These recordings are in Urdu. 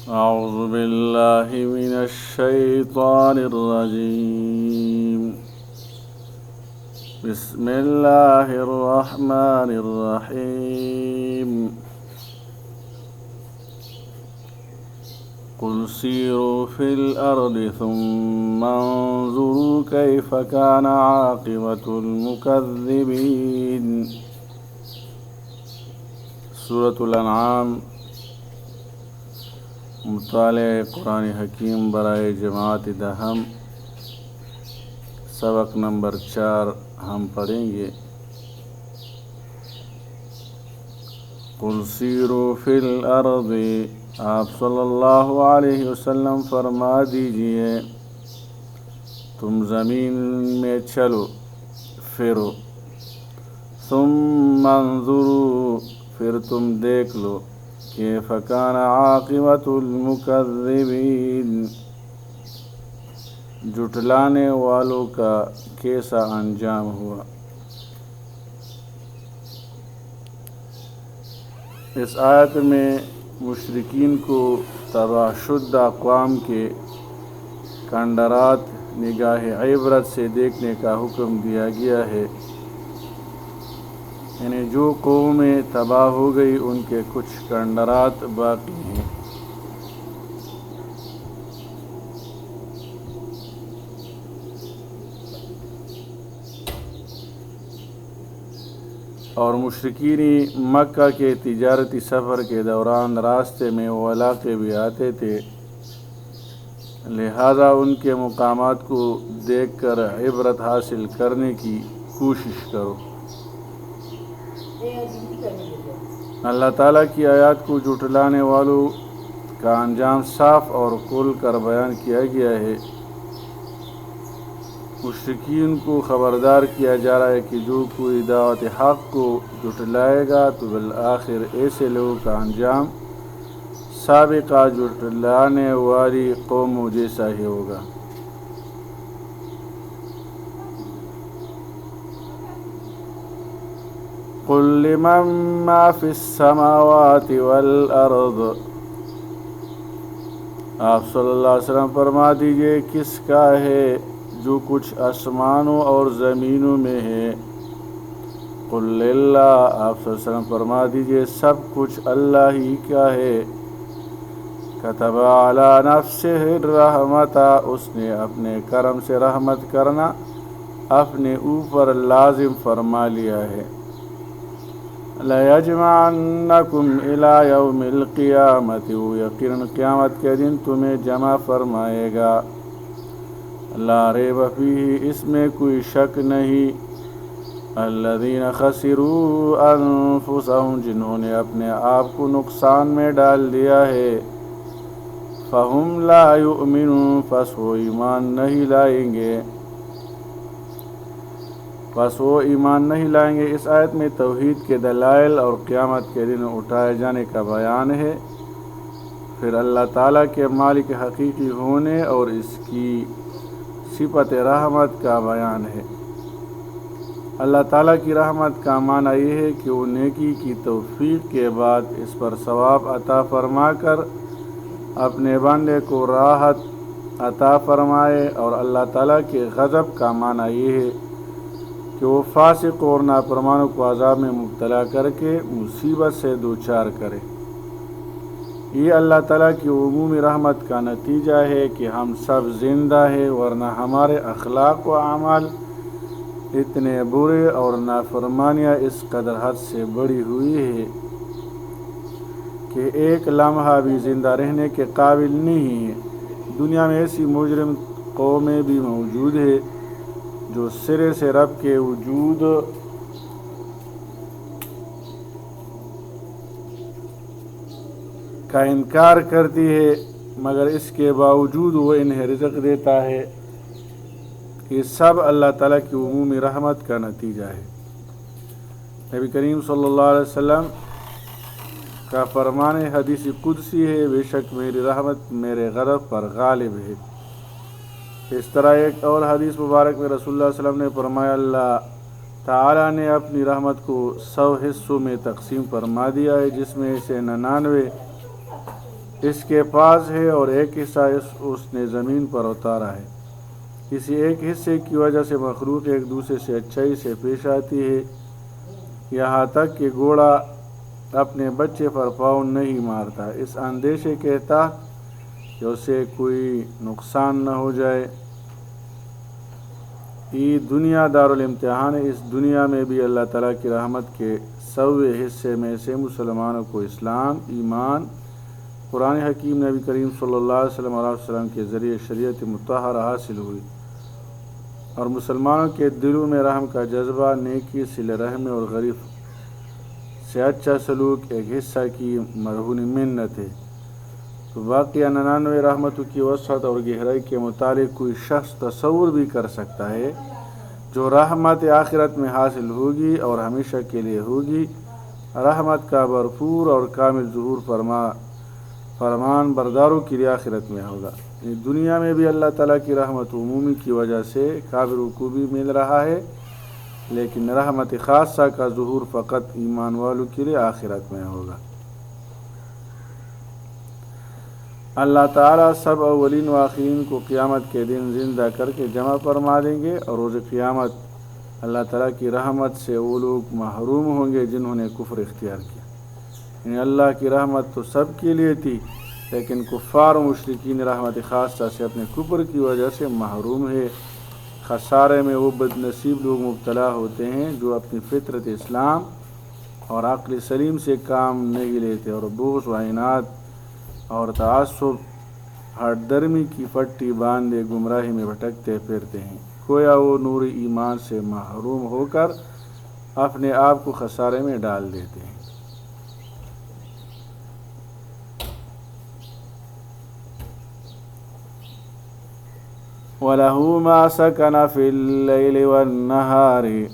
أعوذ بالله من الشيطان الرجيم. بسم الله الرحمن الرحيم. قل سيروا في الأرض ثم انظروا كيف كان عاقبة المكذبين. سورة الانعام، مطالعہ قرآن حکیم برائے جماعت دہم، سبق نمبر 4 ہم پڑھیں گے۔ قل سیروا فی الارض، آپ صلی اللہ علیہ وسلم فرما دیجئے تم زمین میں چلو پھرو، ثم انظروا، پھر تم دیکھ لو، کیف کان عاقبۃ المکذبین، جھٹلانے والوں کا کیسا انجام ہوا۔ اس آیت میں مشرکین کو تباہ شدہ اقوام کے کنڈرات نگاہ عبرت سے دیکھنے کا حکم دیا گیا ہے، یعنی جو قومیں تباہ ہو گئی ان کے کچھ کنڈرات باقی ہیں۔ اور مشرکین مکہ کے تجارتی سفر کے دوران راستے میں وہ علاقے بھی آتے تھے، لہذا ان کے مقامات کو دیکھ کر عبرت حاصل کرنے کی کوشش کرو۔ اللہ تعالیٰ کی آیات کو جھٹلانے والوں کا انجام صاف اور کھول کر بیان کیا گیا ہے۔ مشرکین کو خبردار کیا جا رہا ہے کہ جو کوئی دعوت حق کو جھٹلائے گا تو بالآخر ایسے لوگوں کا انجام سابقہ جھٹلانے والی قوموں جیسا ہی ہوگا۔ قل لمن ما فی السماوات والارض، آپ صلی اللہ علیہ وسلم فرما دیجئے کس کا ہے جو کچھ آسمانوں اور زمینوں میں ہے۔ قل للہ، آپ صلی اللہ علیہ وسلم فرما دیجئے سب کچھ اللہ ہی کا ہے۔ کتب علی نفسہ الرحمۃ، اس نے اپنے کرم سے رحمت کرنا اپنے اوپر لازم فرما لیا ہے۔ لَيَجْمَعَنَّكُمْ إِلَىٰ يَوْمِ الْقِيَامَةِ، وہ یقیناً قیامت کے دن تمہیں جمع فرمائے گا۔ لا ریب فیہ، اس میں کوئی شک نہیں۔ الذین خسروا انفسهم، جنہوں نے اپنے آپ کو نقصان میں ڈال دیا ہے۔ فہم لا یؤمنون، پس وہ ایمان نہیں لائیں گے۔ اس آیت میں توحید کے دلائل اور قیامت کے دن اٹھائے جانے کا بیان ہے، پھر اللہ تعالیٰ کے مالک حقیقی ہونے اور اس کی صفت رحمت کا بیان ہے۔ اللہ تعالیٰ کی رحمت کا معنی یہ ہے کہ وہ نیکی کی توفیق کے بعد اس پر ثواب عطا فرما کر اپنے بندے کو راحت عطا فرمائے، اور اللہ تعالیٰ کے غضب کا معنی یہ ہے کہ وہ فاسق اور نافرمانوں کو عذاب میں مبتلا کر کے مصیبت سے دوچار کرے۔ یہ اللہ تعالیٰ کی عمومی رحمت کا نتیجہ ہے کہ ہم سب زندہ ہیں، ورنہ ہمارے اخلاق و اعمال اتنے برے اور نافرمانیاں اس قدر حد سے بڑی ہوئی ہے کہ ایک لمحہ بھی زندہ رہنے کے قابل نہیں ہے۔ دنیا میں ایسی مجرم قومیں بھی موجود ہیں جو سرے سے رب کے وجود کا انکار کرتی ہے، مگر اس کے باوجود وہ انہیں رزق دیتا ہے۔ یہ سب اللہ تعالیٰ کی عمومی رحمت کا نتیجہ ہے۔ نبی کریم صلی اللہ علیہ وسلم کا فرمان حدیث قدسی ہے، بے شک میری رحمت میرے غضب پر غالب ہے۔ اس طرح ایک اور حدیث مبارک میں رسول اللہ صلی اللہ علیہ وسلم نے فرمایا، اللہ تعالیٰ نے اپنی رحمت کو 100 حصوں میں تقسیم فرما دیا ہے، جس میں سے 99 اس کے پاس ہے اور ایک حصہ اس نے زمین پر اتارا ہے۔ کسی ایک حصے کی وجہ سے مخلوق ایک دوسرے سے اچھائی سے پیش آتی ہے، یہاں تک کہ گھوڑا اپنے بچے پر پاؤں نہیں مارتا، اس اندیشے کے تحت کہ اسے کوئی نقصان نہ ہو جائے۔ یہ دنیا دارالامتحان ہے، اس دنیا میں بھی اللہ تعالیٰ کی رحمت کے 100ویں حصے میں سے مسلمانوں کو اسلام، ایمان، قرآن حکیم، نبی کریم صلی اللہ علیہ وسلم کے ذریعے شریعت مطہرہ حاصل ہوئی، اور مسلمانوں کے دلوں میں رحم کا جذبہ، نیکی، صلہ رحمی اور غریب سے اچھا سلوک ایک حصہ کی مرہون منت ہے۔ تو باقی 99 رحمتوں کی وسعت اور گہرائی کے متعلق کوئی شخص تصور بھی کر سکتا ہے؟ جو رحمت آخرت میں حاصل ہوگی اور ہمیشہ کے لیے ہوگی، رحمت کا بھرپور اور کامل ظہور فرمان برداروں کے لیے آخرت میں ہوگا۔ دنیا میں بھی اللہ تعالیٰ کی رحمت عمومی کی وجہ سے کافروں کو بھی مل رہا ہے، لیکن رحمت خاصہ کا ظہور فقط ایمان والوں کے لیے آخرت میں ہوگا۔ اللہ تعالیٰ سب اولین و آخرین کو قیامت کے دن زندہ کر کے جمع فرما دیں گے، اور روز قیامت اللہ تعالیٰ کی رحمت سے وہ لوگ محروم ہوں گے جنہوں نے کفر اختیار کیا۔ یعنی اللہ کی رحمت تو سب کے لیے تھی، لیکن کفار و مشرکین رحمت خاصہ سے اپنے کفر کی وجہ سے محروم ہے۔ خسارے میں وہ بد نصیب لوگ مبتلا ہوتے ہیں جو اپنی فطرت اسلام اور عقل سلیم سے کام نہیں لیتے، اور بغض و عناد اور تعصب ہٹ درمی کی پٹی باندھے گمراہی میں بھٹکتے پھرتے ہیں، گویا وہ نور ایمان سے محروم ہو کر اپنے آپ کو خسارے میں ڈال دیتے ہیں۔ وَلَهُ مَا سَكَنَ فِي اللَّيْلِ وَالنَّهَارِ،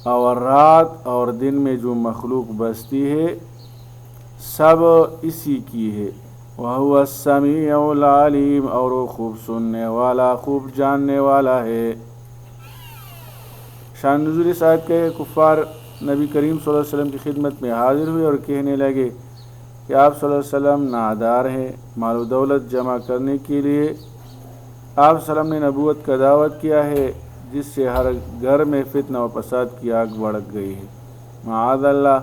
اور رات اور دن میں جو مخلوق بستی ہے سب اسی کی ہے۔ وَهُوَ السَّمِيعُ الْعَلِيمُ، اور وہ خوب سننے والا، خوب جاننے والا ہے۔ شان نزول اس آیت کے کفار نبی کریم صلی اللہ علیہ وسلم کی خدمت میں حاضر ہوئے اور کہنے لگے کہ آپ صلی اللہ علیہ وسلم نادار ہیں، مال و دولت جمع کرنے کے لیے آپ صلی اللہ علیہ وسلم نے نبوت کا دعوت کیا ہے، جس سے ہر گھر میں فتنہ و فساد کی آگ بھڑک گئی ہے، معاذ اللہ۔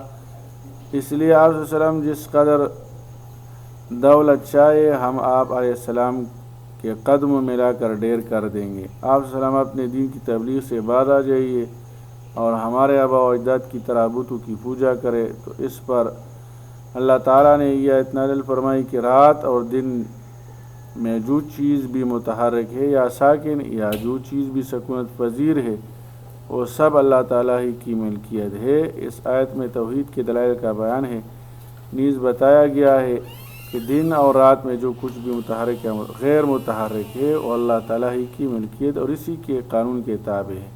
اس لیے آپ صلی اللہ علیہ وسلم جس قدر دولت چاہے ہم آپ علیہ السلام کے قدموں میں لا کر ڈھیر کر دیں گے۔ آپ صلی اللہ علیہ وسلم اپنے دین کی تبلیغ سے بعد آ جائیے اور ہمارے آباء و اجداد کی طرح بتوں کی پوجا کرے۔ تو اس پر اللہ تعالیٰ نے یہ آیت نازل فرمائی کہ رات اور دن میں جو چیز بھی متحرک ہے یا ساکن، یا جو چیز بھی سکونت پذیر ہے، وہ سب اللہ تعالیٰ ہی کی ملکیت ہے۔ اس آیت میں توحید کے دلائل کا بیان ہے، نیز بتایا گیا ہے کہ دن اور رات میں جو کچھ بھی متحرک یا غیر متحرک ہے وہ اللہ تعالیٰ ہی کی ملکیت اور اسی کے قانون کے تابع ہے۔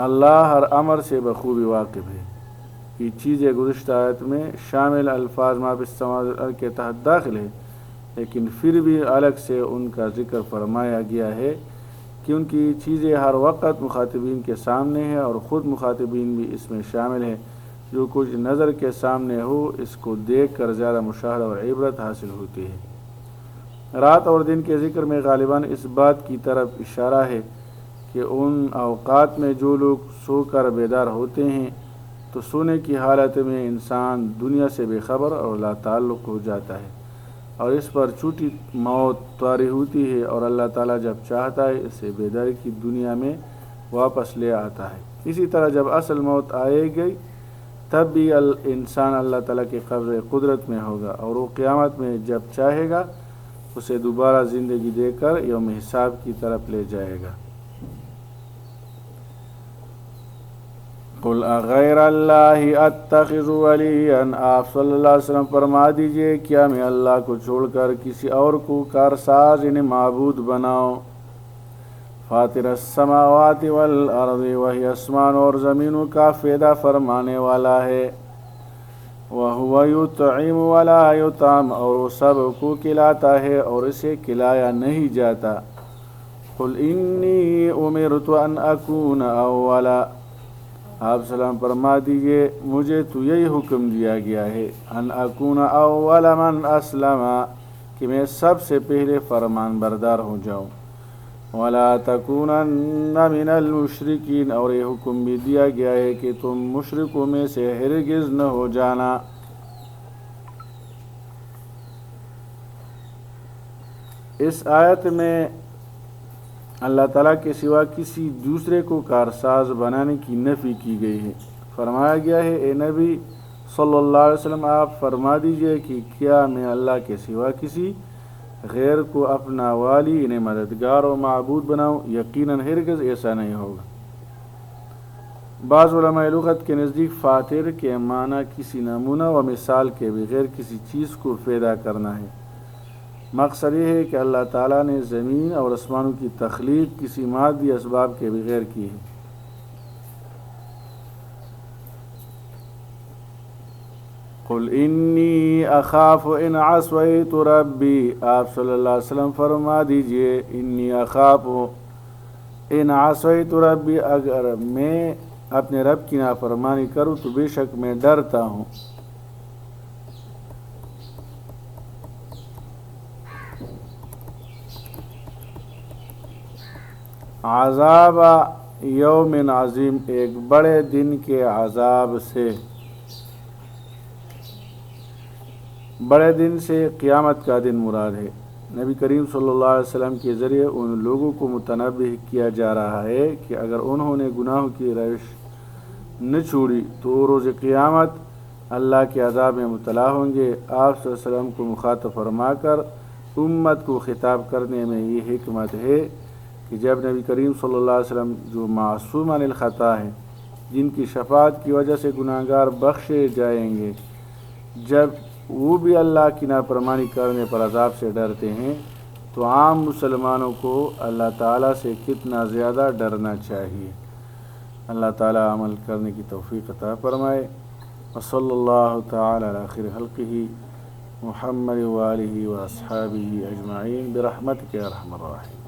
اللہ ہر امر سے بخوبی واقف ہے۔ یہ چیزیں گزشتہ آیت میں شامل الفاظ ما فی السماوات والارض کے تحت داخل ہے، لیکن پھر بھی الگ سے ان کا ذکر فرمایا گیا ہے کہ ان کی چیزیں ہر وقت مخاطبین کے سامنے ہیں، اور خود مخاطبین بھی اس میں شامل ہیں۔ جو کچھ نظر کے سامنے ہو اس کو دیکھ کر زیادہ مشاہدہ اور عبرت حاصل ہوتی ہے۔ رات اور دن کے ذکر میں غالباً اس بات کی طرف اشارہ ہے کہ ان اوقات میں جو لوگ سو کر بیدار ہوتے ہیں تو سونے کی حالت میں انسان دنیا سے بے خبر اور لا تعلق ہو جاتا ہے، اور اس پر چھوٹی موت طاری ہوتی ہے، اور اللہ تعالیٰ جب چاہتا ہے اسے بیداری کی دنیا میں واپس لے آتا ہے۔ اسی طرح جب اصل موت آئے گی تب بھی انسان اللہ تعالیٰ کے قبضۂ قدرت میں ہوگا، اور وہ قیامت میں جب چاہے گا اسے دوبارہ زندگی دے کر یوم حساب کی طرف لے جائے گا۔ قل اغیر اللہ اتخذ ولیا، آپ صلی اللہ علیہ وسلم فرما دیجئے کیا میں اللہ کو چھوڑ کر کسی اور کو کارساز یعنی معبود بناؤں؟ فاطر السماوات والارض، وہی آسمان اور زمینوں کا پیدا فرمانے والا ہے، وہو یطعم ولا یطعم، اور وہ سب کو کھلاتا ہے اور اسے کھلایا نہیں جاتا۔ قل انی امرت ان اکون اولا، آپ سلام فرما دیجئے مجھے تو یہی حکم دیا گیا ہے ان اکون اول من اسلم کہ میں سب سے پہلے فرمان بردار ہو جاؤں، ولا تکونن من المشرکین، اور یہ حکم بھی دیا گیا ہے کہ تم مشرکوں میں سے ہرگز نہ ہو جانا۔ اس آیت میں اللہ تعالیٰ کے سوا کسی دوسرے کو کارساز بنانے کی نفی کی گئی ہے۔ فرمایا گیا ہے اے نبی صلی اللہ علیہ وسلم آپ فرما دیجئے کہ کیا میں اللہ کے سوا کسی غیر کو اپنا والی یعنی مددگار و معبود بناؤں؟ یقیناً ہرگز ایسا نہیں ہوگا۔ بعض علماء لغت کے نزدیک فاطر کے معنی کسی نمونہ و مثال کے بغیر کسی چیز کو پیدا کرنا ہے۔ مقصد یہ ہے کہ اللہ تعالیٰ نے زمین اور آسمانوں کی تخلیق کسی مادی اسباب کے بغیر کی ہے۔ قل انی اخاف ان عصیت ربی، آپ صلی اللہ علیہ وسلم فرما دیجئے انی اخاف ان عصیت ربی، اگر میں اپنے رب کی نافرمانی کروں تو بے شک میں ڈرتا ہوں عذاب یوم عظیم، ایک بڑے دن کے عذاب سے۔ بڑے دن سے قیامت کا دن مراد ہے۔ نبی کریم صلی اللہ علیہ وسلم کے ذریعے ان لوگوں کو متنبہ کیا جا رہا ہے کہ اگر انہوں نے گناہوں کی روش نہ چھوڑی تو روز قیامت اللہ کے عذاب میں مبتلا ہوں گے۔ آپ صلی اللہ علیہ وسلم کو مخاطب فرما کر امت کو خطاب کرنے میں یہ حکمت ہے کہ جب نبی کریم صلی اللہ علیہ وسلم جو معصوم عن الخطا ہیں، جن کی شفاعت کی وجہ سے گناہگار بخشے جائیں گے، جب وہ بھی اللہ کی نافرمانی کرنے پر عذاب سے ڈرتے ہیں تو عام مسلمانوں کو اللہ تعالیٰ سے کتنا زیادہ ڈرنا چاہیے۔ اللہ تعالیٰ عمل کرنے کی توفیق عطا فرمائے۔ وصلی اللہ تعالی علی خیر خلقہ محمد وآلہ واصحابہ اجمعین برحمتک یا ارحم الراحمین۔